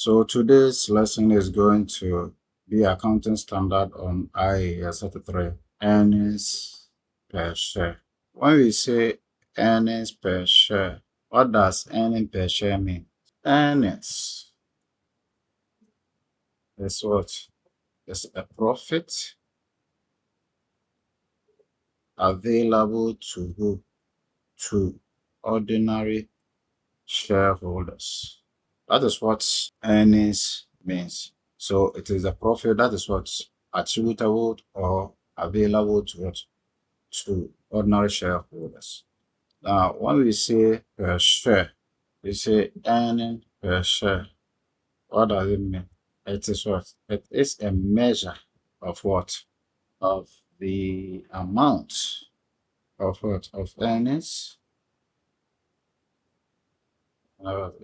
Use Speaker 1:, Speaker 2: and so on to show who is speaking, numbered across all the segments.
Speaker 1: So today's lesson is going to be accounting standard on IAS 33, earnings per share. When we say earnings per share, what does earning per share mean? Earnings is what? Is a profit available to who? To ordinary shareholders. That is what earnings means. So it is a profit that is what's attributable or available to what? To ordinary shareholders. Now, when we say per share, we say earning per share. What does it mean? It is what? It is a measure of what? Of the amount of what? Of earnings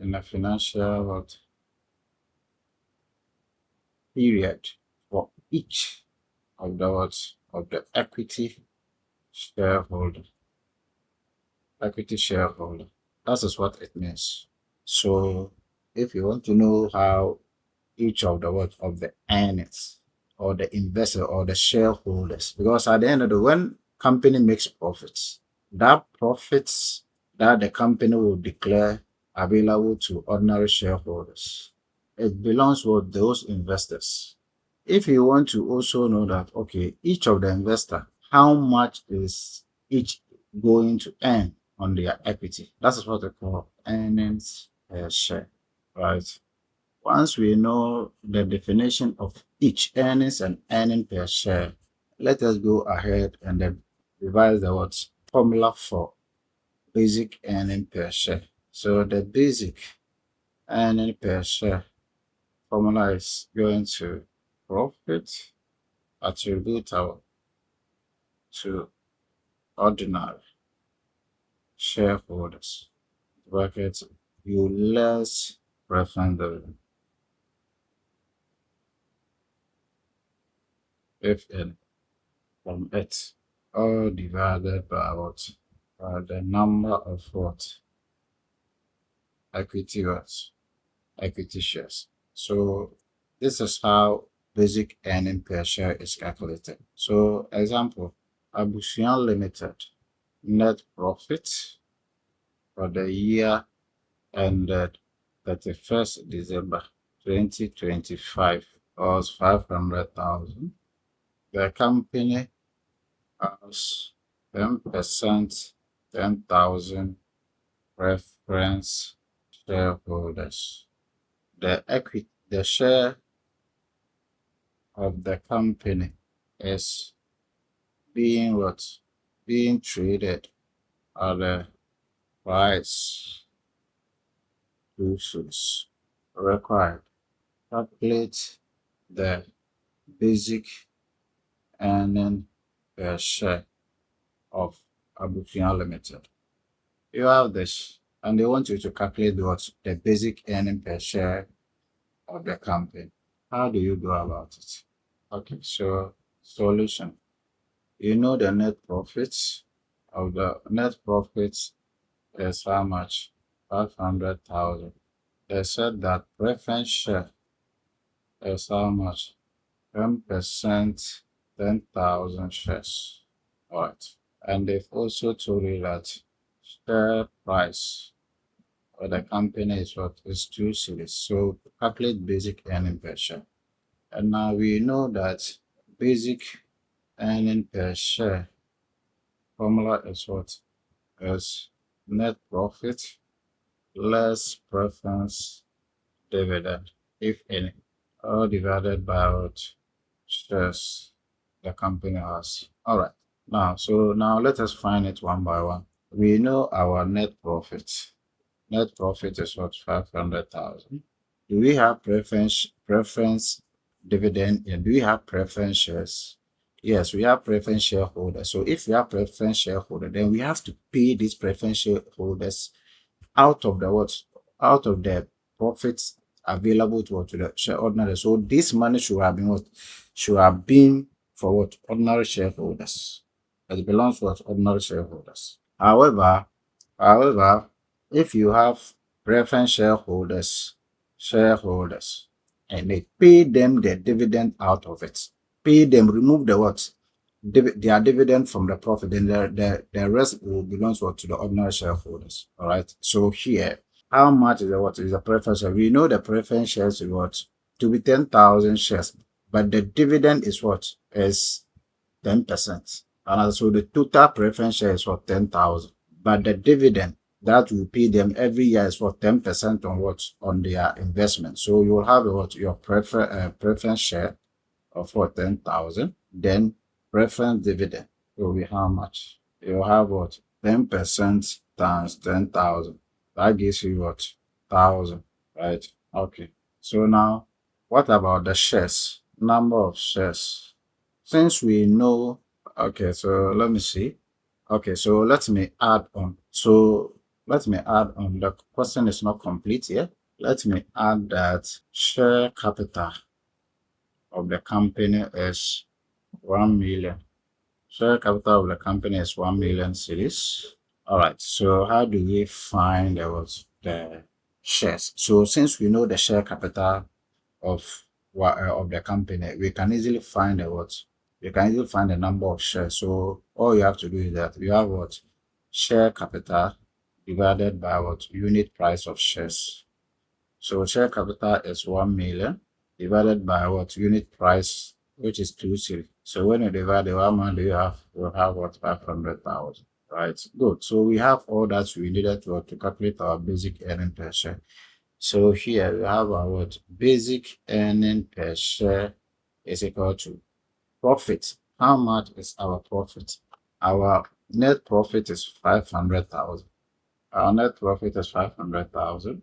Speaker 1: in a financial what? Period for each of the what? Of the shareholder. Equity shareholder. That is what it means. So if you want to know how each of the what of the earnings or the investor or the shareholders, because at the end of the when company makes profits, that profits that the company will declare available to ordinary shareholders, it belongs with those investors. If you want to also know that, okay, each of the investor, how much is each going to earn on their equity? That is what they call earnings per share, right? Once we know the definition of each earnings and earning per share, let us go ahead and then revise the words formula for basic earning per share. So the basic earning per share formula is going to profit attributable to ordinary shareholders. Bracket you less preference dividend, if any, from it, all divided by what? The number of what? Equity shares. So this is how basic earning per share is calculated. So example, Abusian Limited net profit for the year ended 31st December 2025 was 500,000. The company has 10%, 10,000 preference shareholders. The share of the company is being what? Being traded at the price issues required. Calculate the basic earning per share of Abufian Limited. You have this, and they want you to calculate what the basic earning per share of the company. How do you go about it? Okay, so solution. You know the net profits of the net profits is how much? 500,000. They said that preference share is how much? 10%, 10,000 shares. Alright. And they've also told you that share price for the company is what is 2 series. So calculate basic earning per share. And now we know that basic earning per share formula is what? Is net profit less preference dividend, if any, all divided by what shares the company has. All right. Now let us find it one by one. We know our net profit. Net profit is what? 500,000. Do we have preference dividend? And do we have preference shares? Yes, we have preference shareholders. So if we have preference shareholder, then we have to pay these preference shareholders out of the what? Out of the profits available to the share ordinary. So this money should have been what? Should have been for what? Ordinary shareholders. It belongs to what? Ordinary shareholders. However, if you have preference shareholders, shareholders and they pay them the dividend out of it. Pay them, remove the what? Their dividend from the profit, then the rest will belong to the ordinary shareholders. All right. So here, how much is the what is the preference share? We know the preference shares is what to be 10,000 shares, but the dividend is what is 10%. And so the total preference share is for 10,000, but the dividend that will pay them every year is for 10% on what on their investment. So you will have what your preference share of what 10,000, then preference dividend will be how much? You have what 10% times 10,000. That gives you what 1,000, right? Okay. So now, what about the shares? Number of shares. Since we know, okay, so let me see. Okay, so let me add on. So let me add on. The question is not complete yet. Let me add that share capital of the company is 1 million. Share capital of the company is 1 million cedis. All right. So how do we find the shares? So since we know the share capital of of the company, we can easily find the what? You can easily find the number of shares. So all you have to do is that you have what? Share capital divided by what? Unit price of shares. So share capital is 1 million divided by what? Unit price, which is 2 cedi. So when you divide the 1 million, you have will have what? 500,000. Right. Good. So we have all that we needed to calculate our basic earning per share. So here we have our what? Basic earning per share is equal to profit. How much is our profit? Our net profit is 500,000. Our net profit is 500,000.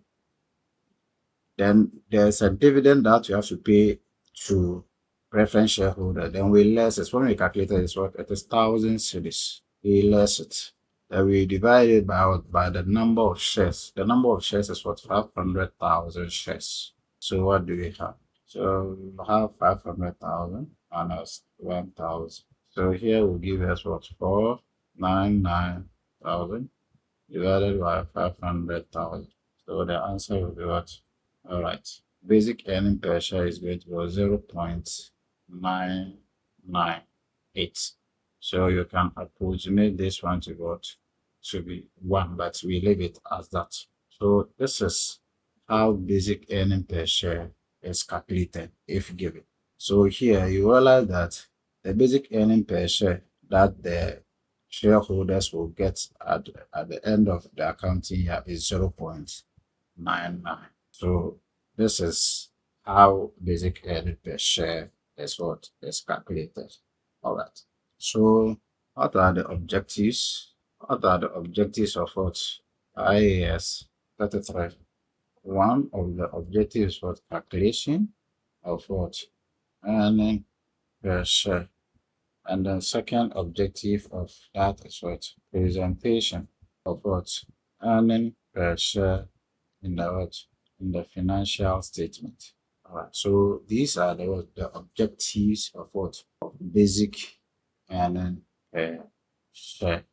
Speaker 1: Then there's a dividend that you have to pay to preference shareholder. Then we less it. When we calculate it, it's what? It is 1,000 cedis. We less it. Then we divide it by the number of shares. The number of shares is what? 500,000 shares. So what do we have? So we have 500,000 minus 1,000. So here will give us what? 499,000 divided by 500,000. So the answer will be what? All right. Basic earning per share is going to be 0.998. So you can approximate this one to what? To be 1, but we leave it as that. So this is how basic earning per share is calculated if given. So here you realize that the basic earning per share that the shareholders will get at the end of the accounting year is 0.99. So this is how basic earning per share is what is calculated. All right. So what are the objectives? What are the objectives of what IAS 33? One of the objectives was calculation of what earning per share. And then second objective of that is what presentation of what earning per share in the what in the financial statement. All right. So these are the objectives of what of basic earning per share.